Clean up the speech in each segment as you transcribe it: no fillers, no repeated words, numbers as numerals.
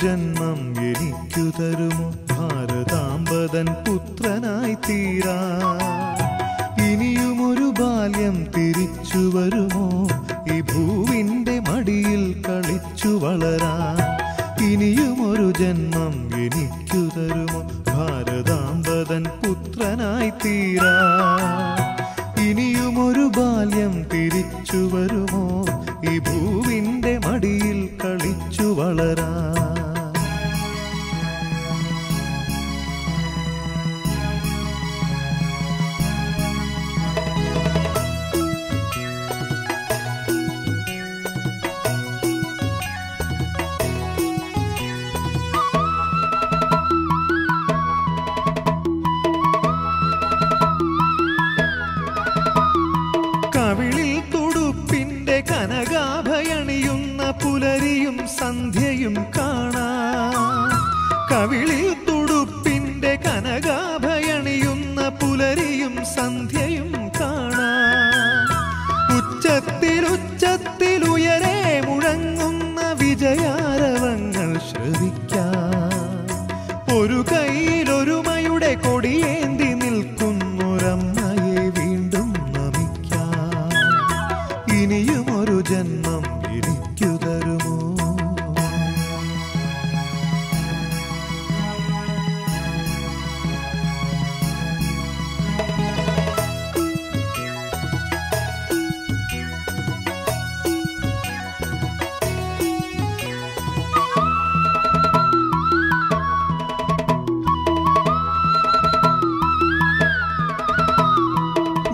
ജന്മം എനിക്കു തരുമോ ഭാരതാംബതൻ പുത്രനായി തീരാ ഇനിയുമൊരു ബാല്യം തിരിച്ചു വരുമോ ഈ ഭൂവിന്റെ മടിയിൽ കളിച്ചു വളരാ ഇനിയുമൊരു ജന്മം എനിക്കു തരുമോ ഭാരതാംബതൻ പുത്രനായി തീരാ ഇനിയുമൊരു ബാല്യം തിരിച്ചു വരുമോ ഈ ഭൂവിന്റെ മടിയിൽ കളിച്ചു വളരാ കവിളിൽ തുടുപ്പിന്റെ കനകാഭയണിയുന്ന പുലരിയും സന്ധ്യയും കാണാം കവിളിൽ തുടുപ്പിന്റെ കനകാഭയണിയുന്ന പുലരിയും സന്ധ്യയും കാണാം ഉച്ചത്തിലുയരെ മുഴങ്ങുന്ന വിജയാരവങ്ങൾ ശ്രവിക്കാം ഒരു കൈയിലൊരുമയുടെ കൊടിയേന്തി നിൽക്കുന്നൊരമ്മയെ വീണ്ടും ഇനിയുമൊരു ജന്മം എനിക്കു തരുമോ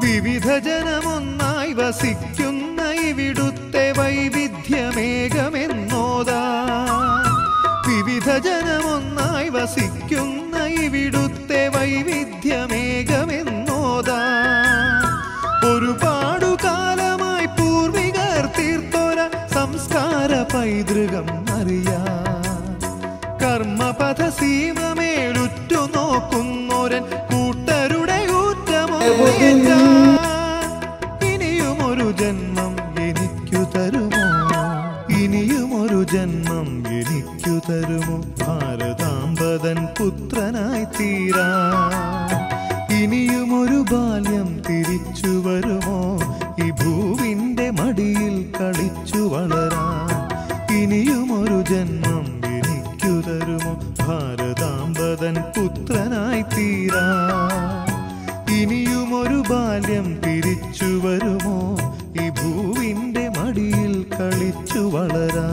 വിവിധ ജനമൊന്നായി വസിക്കുന്ന ഇവിടുത്തെ വൈവിധ്യമേകമെന്നോതാ വിവിധ ജനമൊന്നായി വസിക്കുന്ന ഇവിടുത്തെ വൈവിധ്യമേകമെന്നോതാ ഒരുപാടു കാലമായി പൂർവികർ തീർത്തോര സംസ്കാര പൈതൃകം അറിയാ കർമ്മപഥ സീമമേലുറ്റു നോക്കുന്നോരൻ കൂട്ടരുടെ ഊറ്റമോ ഇനിയുമൊരു ജന്മം എനിക്കു തരുമോ ഇനിയുമൊരു ജന്മം എനിക്കു തരുമോ ഭാരതാംബതൻ പുത്രനായി തീരാ ഇനിയുമൊരു ബാല്യം തിരിച്ചു വരുമോ ഈ ഭൂവിന്റെ മടിയിൽ കളിച്ചു വളരാ ഇനിയുമൊരു ജന്മം എനിക്കു തരുമോ ഭാരതാംബതൻ പുത്രനായി തീരാ ഇനിയുമൊരു ബാല്യം തിരിച്ചു വരുമോ ഈ ഭൂവിന്റെ മടിയിൽ കളിച്ചു വളരാ